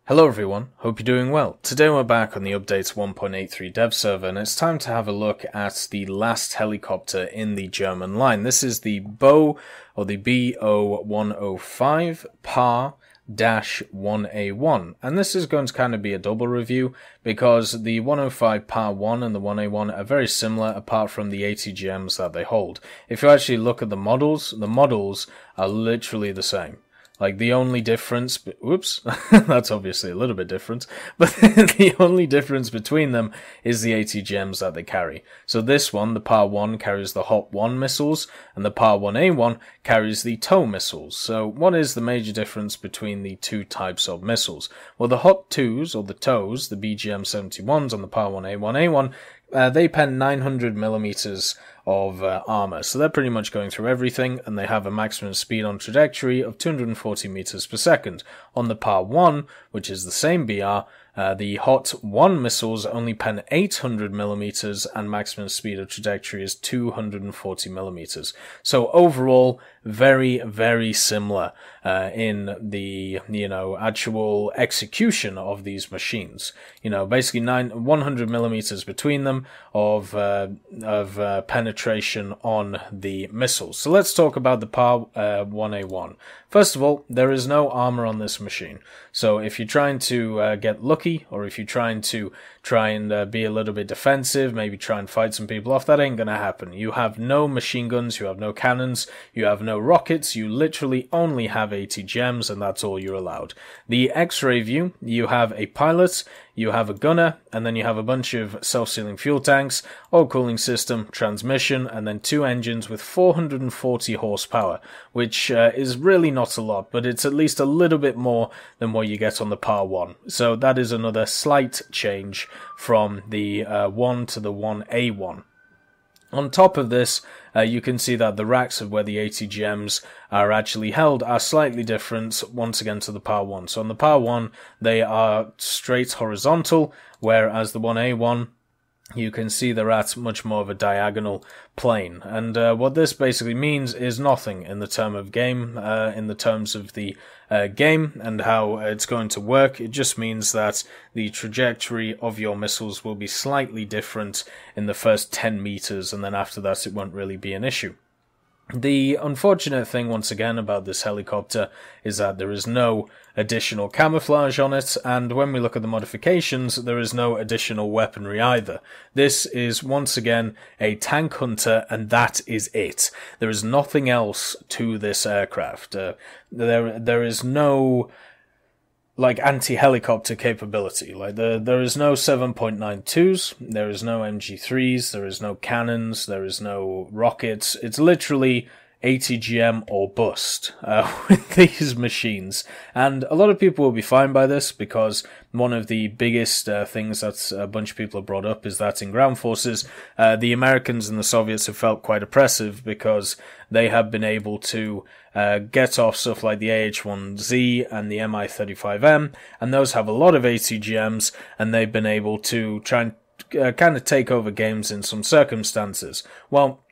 Hello everyone, hope you're doing well. Today we're back on the updates 1.83 dev server and it's time to have a look at the last helicopter in the German line. This is the BO or the BO105 PAR-1A1 and this is going to kind of be a double review because the 105 PAR-1 and the 1A1 are very similar apart from the ATGMs that they hold. If you actually look at the models are literally the same. Like, the only difference, whoops, that's obviously a little bit different, but the only difference between them is the ATGMs that they carry. So this one, the PAR-1, carries the HOT-1 missiles, and the PAR-1A1 carries the TOW missiles. So what is the major difference between the two types of missiles? Well, the HOT-2s, or the TOWs, the BGM-71s on the PAR-1A1A1, they pen 900 millimeters of armor, so they're pretty much going through everything, and they have a maximum speed on trajectory of 240 meters per second. On the PAR-1, which is the same BR, the HOT-1 missiles only pen 800 millimeters, and maximum speed of trajectory is 240 millimeters. So overall, very, very similar in the, actual execution of these machines. Basically 100 millimeters between them of penetration on the missiles. So let's talk about the PAR-1A1. First of all, there is no armor on this machine. So if you're trying to get lucky, or if you're trying to be a little bit defensive, maybe try and fight some people off, that ain't gonna happen. You have no machine guns, you have no cannons, you have no rockets, you literally only have ATGMs, and that's all you're allowed. The X-ray view, you have a pilot, you have a gunner, and then you have a bunch of self-sealing fuel tanks, oil cooling system, transmission, and then two engines with 440 horsepower, which is really not a lot, but it's at least a little bit more than what you get on the PAR-1. So that is another slight change from the 1 to the 1A1. On top of this, you can see that the racks of where the ATGMs are actually held are slightly different, once again, to the PAR-1. So on the PAR-1, they are straight horizontal, whereas the 1A1, you can see they're at much more of a diagonal plane. And what this basically means is nothing in the term of game, in the terms of the game and how it's going to work. It just means that the trajectory of your missiles will be slightly different in the first 10 meters, and then after that it won't really be an issue. The unfortunate thing, once again, about this helicopter is that there is no additional camouflage on it, and when we look at the modifications, there is no additional weaponry either. This is, once again, a tank hunter, and that is it. There is nothing else to this aircraft. There is no anti-helicopter capability. There is no 7.92s, there is no MG3s, there is no cannons, there is no rockets. It's literally ATGM or bust with these machines. And a lot of people will be fine by this, because one of the biggest things that a bunch of people have brought up is that in ground forces, the Americans and the Soviets have felt quite oppressive because they have been able to get off stuff like the AH-1Z and the Mi-35M, and those have a lot of ATGMs, and they've been able to try and kind of take over games in some circumstances. Well,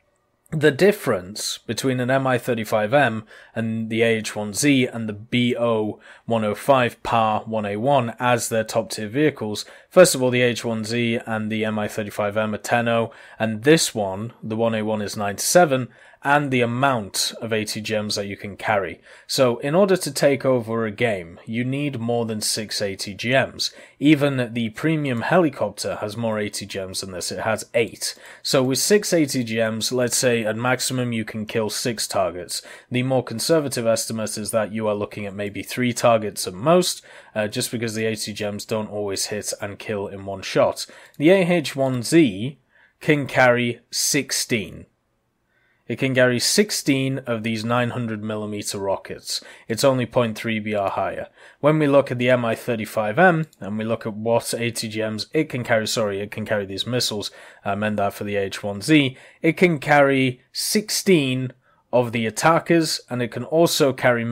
the difference between an Mi-35M and the AH-1Z and the BO-105 PAR-1A1 as their top-tier vehicles, first of all, the AH-1Z and the Mi-35M are 10.0, and this one, the 1A1, is 9.7, and the amount of ATGMs that you can carry. So in order to take over a game, you need more than 6 ATGMs. Even the premium helicopter has more ATGMs than this. It has 8. So with 6 ATGMs, let's say at maximum you can kill 6 targets. The more conservative estimate is that you are looking at maybe 3 targets at most, just because the ATGMs don't always hit and kill in one shot. The AH-1Z can carry 16. It can carry 16 of these 900mm rockets. It's only 0.3 BR higher. When we look at the Mi-35M, and we look at what ATGMs it can carry these missiles, I meant that for the H-1Z, it can carry 16 of the attackers, and it can also carry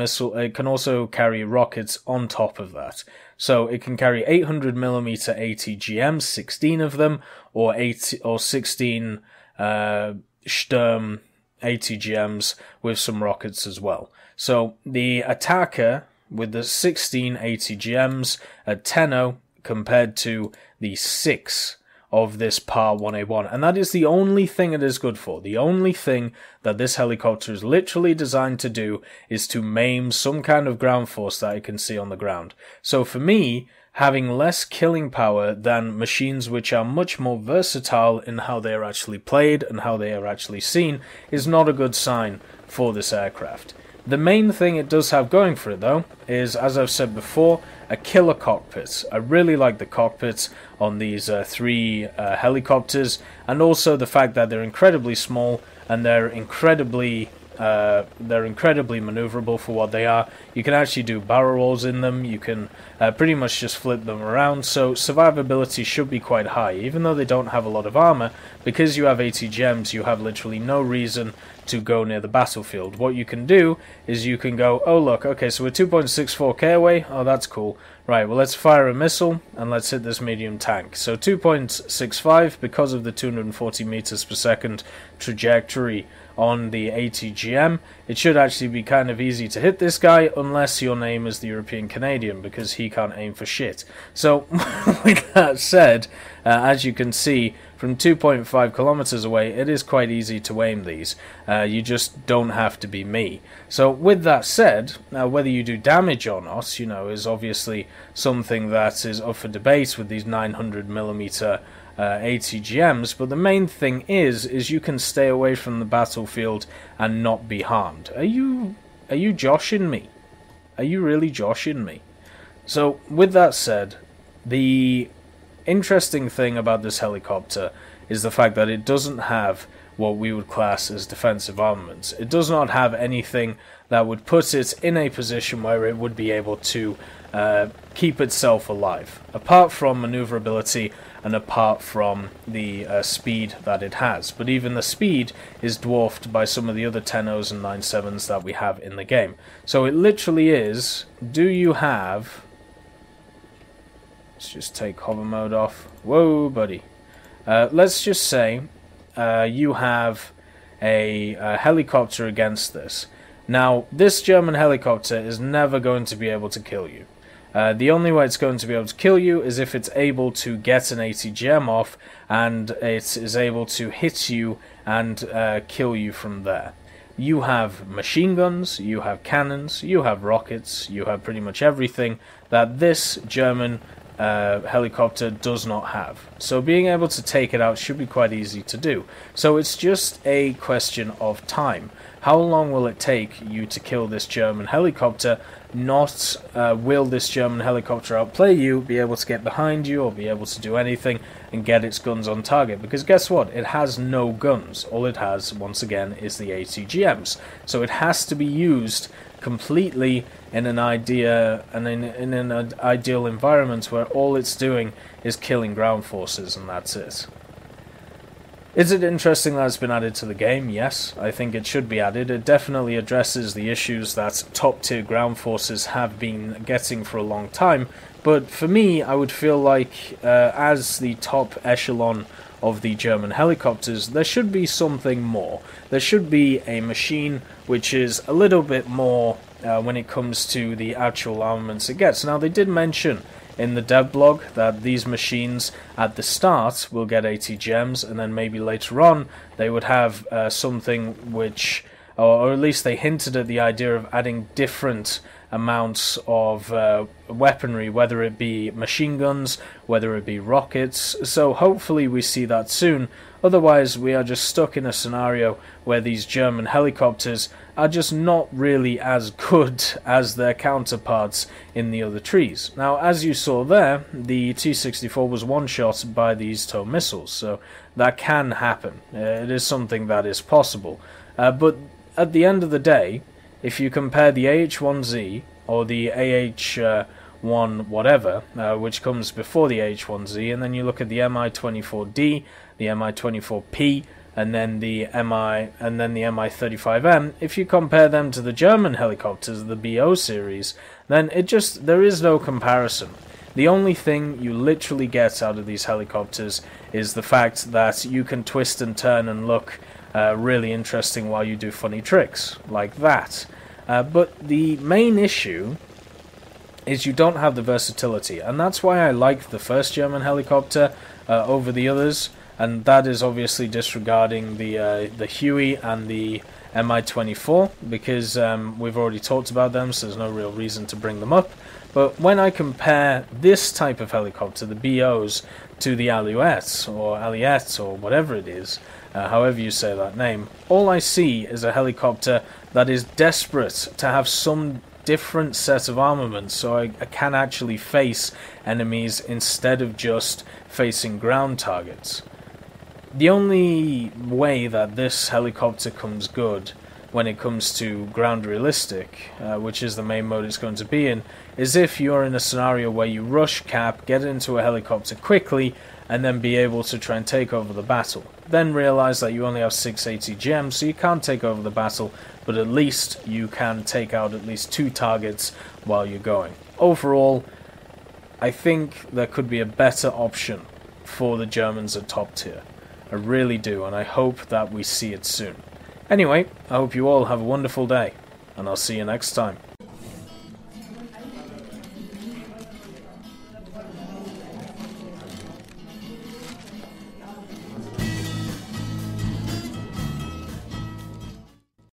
rockets on top of that. So it can carry 800mm ATGMs, 16 of them, or 16 Sturm ATGMs with some rockets as well. So the attacker with the 16 ATGMs at 10.0 compared to the 6 of this Par 1A1, and that is the only thing it is good for. The only thing that this helicopter is literally designed to do is to maim some kind of ground force that it can see on the ground. So for me, having less killing power than machines which are much more versatile in how they are actually played and how they are actually seen is not a good sign for this aircraft. The main thing it does have going for it, though, is, as I've said before, a killer cockpit. I really like the cockpits on these three helicopters, and also the fact that they're incredibly small and they're incredibly maneuverable for what they are. You can actually do barrel rolls in them. You can pretty much just flip them around, so survivability should be quite high. Even though they don't have a lot of armor, because you have ATGMs, you have literally no reason to go near the battlefield. What you can do is you can go, oh look, okay, so we're 2.64k away, oh that's cool, right, well let's fire a missile and let's hit this medium tank. So 2.65 because of the 240 meters per second trajectory on the ATGM, it should actually be kind of easy to hit this guy, unless your name is the European Canadian, because he can't aim for shit. So with that said, as you can see, from 2.5 kilometers away, it is quite easy to aim these. You just don't have to be me. So with that said, whether you do damage or not, you know, is obviously something that is up for debate with these 900mm ATGMs, but the main thing is you can stay away from the battlefield and not be harmed. Are you joshing me? Are you really joshing me? So with that said, the interesting thing about this helicopter is the fact that it doesn't have what we would class as defensive armaments. It does not have anything that would put it in a position where it would be able to keep itself alive, apart from maneuverability and apart from the speed that it has. But even the speed is dwarfed by some of the other 10.0s and 9.7s that we have in the game. So it literally is, do you have... Let's just take hover mode off. Whoa, buddy. Let's just say you have a helicopter against this. Now, this German helicopter is never going to be able to kill you. The only way it's going to be able to kill you is if it's able to get an ATGM off and it is able to hit you and kill you from there. You have machine guns, you have cannons, you have rockets, you have pretty much everything that this German helicopter does not have. So being able to take it out should be quite easy to do. So it's just a question of time. How long will it take you to kill this German helicopter? Not will this German helicopter outplay you, be able to get behind you, or be able to do anything and get its guns on target. Because guess what? It has no guns. All it has, once again, is the ATGMs. So it has to be used completely in an ideal environment where all it's doing is killing ground forces, and that's it. Is it interesting that it's been added to the game? Yes, I think it should be added. It definitely addresses the issues that top-tier ground forces have been getting for a long time, but for me, I would feel like, as the top echelon of the German helicopters, there should be something more. There should be a machine which is a little bit more when it comes to the actual armaments it gets. Now, they did mention in the dev blog that these machines at the start will get ATGMs, and then maybe later on they would have something which, or at least they hinted at the idea of adding different amounts of weaponry, whether it be machine guns, whether it be rockets. So hopefully we see that soon. Otherwise we are just stuck in a scenario where these German helicopters are just not really as good as their counterparts in the other trees. Now, as you saw there, the T-64 was one-shot by these TOW missiles, so that can happen. It is something that is possible. But at the end of the day, if you compare the AH-1Z or the AH-1 whatever, which comes before the AH-1Z, and then you look at the Mi-24D, the Mi-24P, and then the Mi-35M, if you compare them to the German helicopters, the BO series, then there is no comparison. The only thing you literally get out of these helicopters is the fact that you can twist and turn and look really interesting while you do funny tricks like that. But the main issue is you don't have the versatility, and that's why I like the first German helicopter over the others, and that is obviously disregarding the Huey and the Mi-24, because we've already talked about them, so there's no real reason to bring them up. But when I compare this type of helicopter, the BOs, to the Alouettes, or Aliette, or whatever it is, however you say that name, all I see is a helicopter that is desperate to have some different set of armaments, so I can actually face enemies instead of just facing ground targets. The only way that this helicopter comes good when it comes to ground realistic, which is the main mode it's going to be in, is if you're in a scenario where you rush cap, get into a helicopter quickly, and then be able to try and take over the battle. Then realize that you only have 680 gems, so you can't take over the battle, but at least you can take out at least 2 targets while you're going. Overall, I think there could be a better option for the Germans at top tier. I really do, and I hope that we see it soon. Anyway, I hope you all have a wonderful day, and I'll see you next time.